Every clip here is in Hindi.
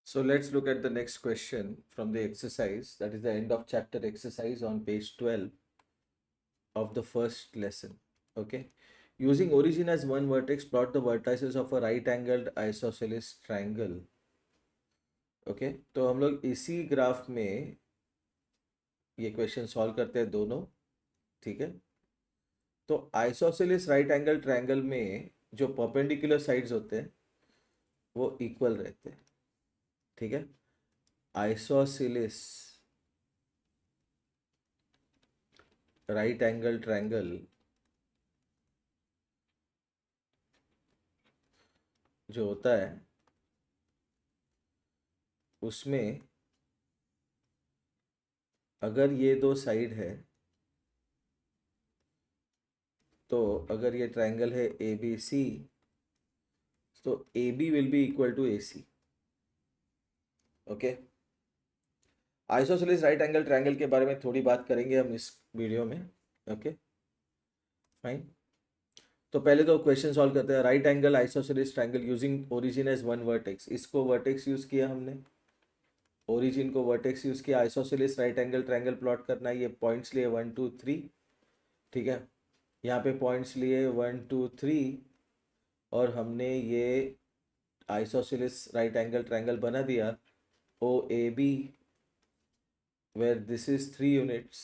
So let's look at the next question from the exercise. That is the end of chapter exercise on page 12 of the first lesson. Okay. Using origin as one vertex, plot the vertices of a right angled isosceles triangle. Okay तो हम लोग इसी ग्राफ में ये क्वेश्चन सॉल्व करते हैं दोनों. ठीक है. तो आइसोसेलेस राइट एंगल ट्रायंगल में जो परपेंडिकुलर साइड्स होते हैं वो इक्वल रहते हैं. ठीक है. आइसोसेलेस राइट एंगल ट्रायंगल जो होता है उसमें अगर ये दो साइड है तो अगर ये ट्रायंगल है ए बी सी तो A B will be equal to A C. Okay. Isosceles right angle triangle के बारे में थोड़ी बात करेंगे हम इस वीडियो में. Okay fine. तो पहले तो क्वेश्चन सॉल्व करते हैं. Right angle isosceles triangle using origin as one vertex. इसको वर्टेक्स यूज किया हमने. ओरिजिन को वर्टेक्स यूज किया. Isosceles right angle triangle plot करना है. ये पॉइंट्स लिए 1 2 3. ठीक है. यहाँ पे पॉइंट्स लिए 1 2 3 और हमने ये आइसोसेलेस राइट एंगल ट्रायंगल बना दिया O A B where this is 3 units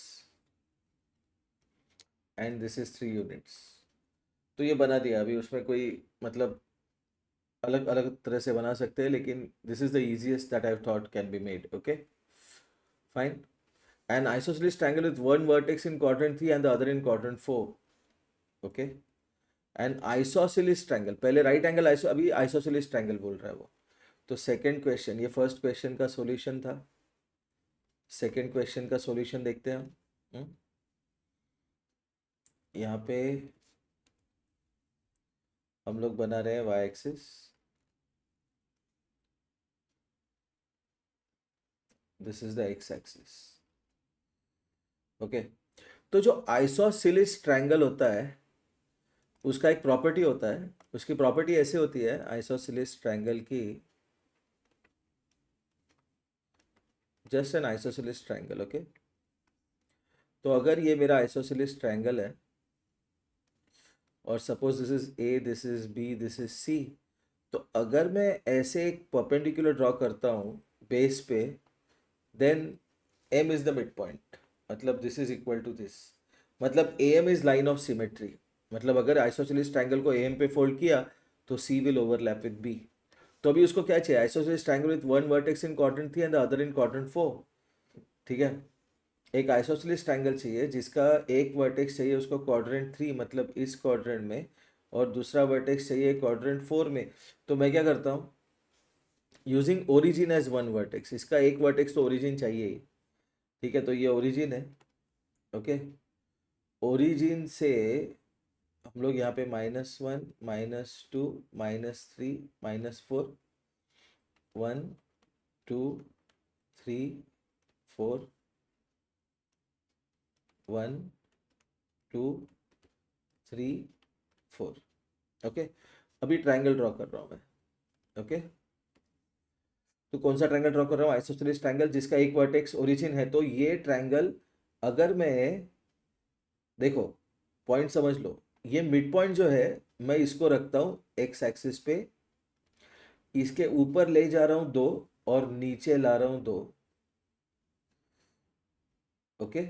and this is 3 units. तो ये बना दिया. अभी उसमें कोई मतलब अलग अलग तरह से बना सकते हैं लेकिन this is the easiest that I thought can be made. Okay fine. An isosceles triangle with one vertex in quadrant 3 and the other in quadrant 4. Okay. An isosceles triangle. पहले राइट एंगल अभी आइसोसेलेस ट्रायंगल बोल रहा है वो. तो सेकंड क्वेश्चन, ये फर्स्ट क्वेश्चन का सॉल्यूशन था. सेकंड क्वेश्चन का सॉल्यूशन देखते हैं हम. यहाँ पे हम लोग बना रहे हैं Y axis. This is the X axis. Okay. तो जो आइसोसेलेस ट्रायंगल होता है उसका एक प्रॉपर्टी होता है. उसकी प्रॉपर्टी ऐसे होती है आइसोसेलेस ट्रायंगल की. Just an isosceles triangle. Okay. तो अगर ये मेरा आइसोसेलेस ट्रायंगल है और suppose this is A, this is B, this is C. तो अगर मैं ऐसे एक परपेंडिकुलर ड्रॉ करता हूँ बेस पे, then M is the midpoint. मतलब this is equal to this. मतलब A M is line of symmetry. मतलब अगर आइसोसेलेस ट्रायंगल को ए एम पे फोल्ड किया तो सी विल ओवरलैप विद बी. तो अभी उसको क्या चाहिए? Isosceles triangle with one vertex in quadrant 3 and the other in quadrant 4. ठीक है. एक आइसोसेलेस ट्रायंगल चाहिए जिसका एक वर्टेक्स चाहिए उसको क्वाड्रेंट 3 मतलब इस क्वाड्रेंट में और दूसरा वर्टेक्स चाहिए क्वाड्रेंट 4 में. तो मैं क्या करता हूँ? Using origin as one vertex. इसका एक वर्टेक्स तो ओरिजिन चाहिए ही. ठीक है. तो ये ओरिजिन है. ओके. ओरिजिन से हम लोग यहाँ पे -1 -2 -3 -4 1 2 3 4 1 2 3 4. ओके. अभी ट्रायंगल ड्रॉ कर रहा हूँ मैं. ओके. तो कौन सा ट्रायंगल ड्रॉ कर रहा हूँ? आइसोसेलेस ट्रायंगल जिसका एक वर्टेक्स ओरिजिन है. तो ये ट्रायंगल अगर मैं देखो पॉइंट समझ लो. ये मिड पॉइंट जो है मैं इसको रखता हूँ एक्स एक्सिस पे. इसके ऊपर ले जा रहा हूँ 2 और नीचे ला रहा हूँ 2. ओके.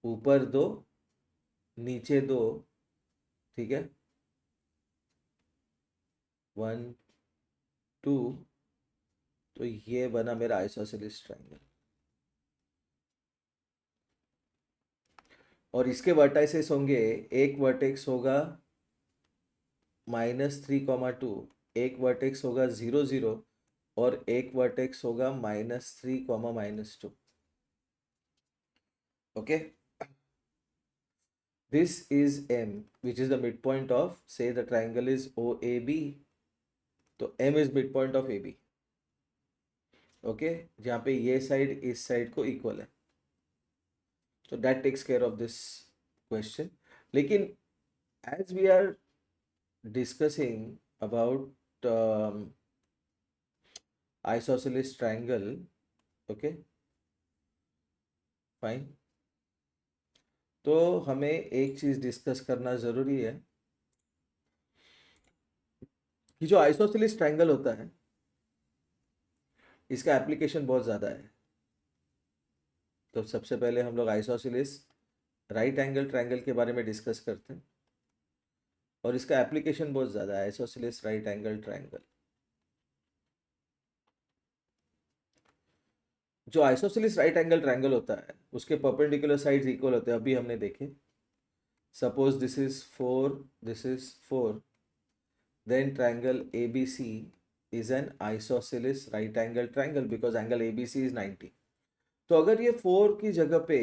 ऊपर 2 नीचे 2. ठीक है. 1 2. तो ये बना मेरा आइसोसेलेस ट्रायंगल. और इसके वर्टाइसेस होंगे. एक वर्टेक्स होगा -3, 2. एक वर्टेक्स होगा 0 0 और एक वर्टेक्स होगा -3, -2. Okay. This is M, which is the midpoint of, say the triangle is OAB. तो M is midpoint of AB. Okay. जहाँ पे ये साइड इस साइड को इक्वल है. तो that takes care of this question. लेकिन as we are discussing about isosceles triangle, okay fine. तो हमें एक चीज डिस्कस करना जरूरी है कि जो आइसोसेलेस ट्रायंगल होता है इसका एप्लीकेशन बहुत ज़्यादा है। तो सबसे पहले हम लोग आइसोसेलेस राइट एंगल ट्रायंगल के बारे में डिस्कस करते हैं, और इसका एप्लीकेशन बहुत ज़्यादा है, आइसोसेलेस राइट एंगल ट्रायंगल। जो आइसोसेलेस राइट एंगल ट्रायंगल होता है उसके परपेंडिकुलर साइड्स इक्वल होते हैं, अभी हमने देखे। Suppose this is 4, this is 4, then triangle ABC is an isosceles right angle triangle because angle ABC is 90। तो अगर ये 4 की जगह पे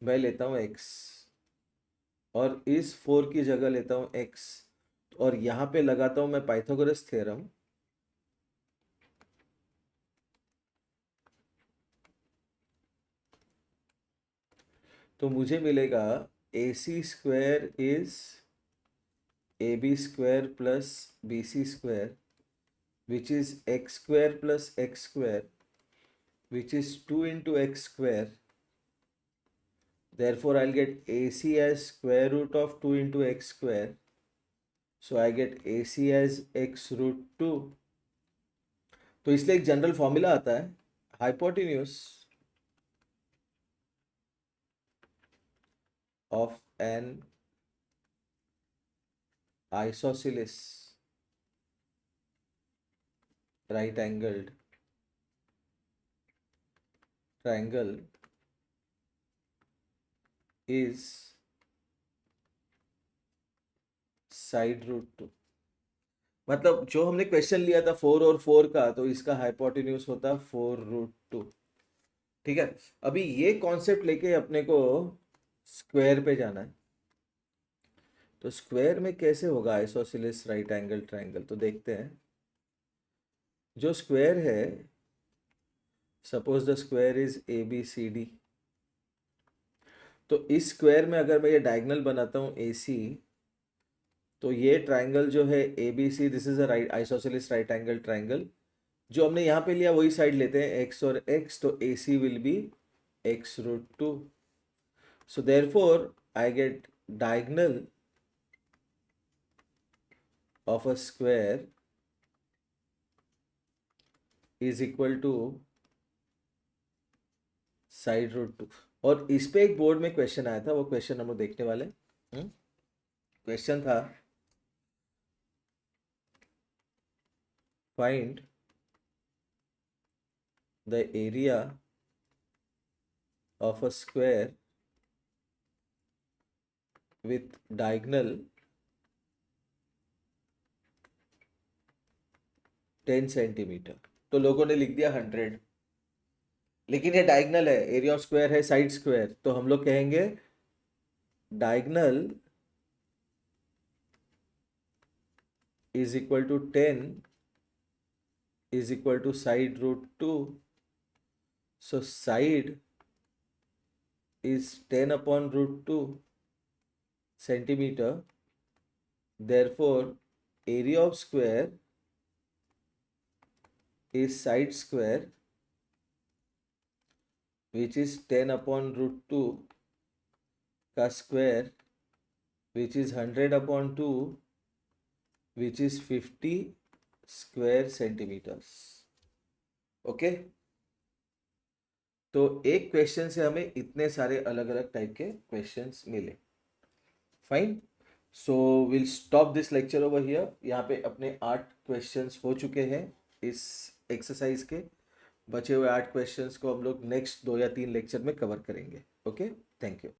मैं लेता हूँ x और इस 4 की जगह लेता हूँ x और यहाँ पे लगाता हूँ मैं पाइथागोरस थ्योरम, तो मुझे मिलेगा AC square is AB square plus BC square which is x square plus x square which is 2 into x square. Therefore, I'll get AC as square root of 2 into x square. So I get AC as x root 2. तो इसलिए एक जनरल फॉर्मूला आता है, hypotenuse of an isosceles right angled triangle is side root 2। मतलब जो हमने क्वेश्चन लिया था 4 और 4 का, तो इसका हाइपोटेन्यूज होता 4 रूट 2। ठीक है, अभी ये कॉन्सेप्ट लेके अपने को स्क्वायर पे जाना है। तो स्क्वायर में कैसे होगा आइसोसेलेस राइट एंगल ट्रायंगल, तो देखते हैं। जो स्क्वायर है, suppose the square is ABCD, तो इस स्क्वायर में अगर मैं ये डायगोनल बनाता हूँ AC, तो ये ट्रायंगल जो है ABC, this is a right isosceles right angle triangle. जो हमने यहाँ पे लिया वही साइड लेते हैं, x और x, तो AC will be x root 2। So therefore I get diagonal of a square is equal to side root 2। और इस पे एक बोर्ड में क्वेश्चन आया था, वो क्वेश्चन हम लोग देखने वाले। क्वेश्चन था find the area of a square with diagonal 10 centimetre. तो लोगों ने लिख दिया 100, लेकिन ये डायगोनल है, एरिया ऑफ स्क्वायर है साइड स्क्वायर, तो हम लोग कहेंगे diagonal is equal to 10 is equal to side root 2. So side is 10 upon root 2 centimeter. Therefore, area of square is side square, which is 10 upon root 2 का square, which is 100 upon 2, which is 50 square centimeters. Okay, तो एक क्वेश्चन से हमें इतने सारे अलग अलग टाइप के क्वेश्चंस मिले। Fine, so will stop this lecture over here. यहाँ पे अपने 8 क्वेश्चंस हो चुके हैं इस एक्सरसाइज के। बचे हुए 8 क्वेश्चंस को हम लोग नेक्स्ट 2 या 3 लेक्चर में कवर करेंगे। Okay, thank you.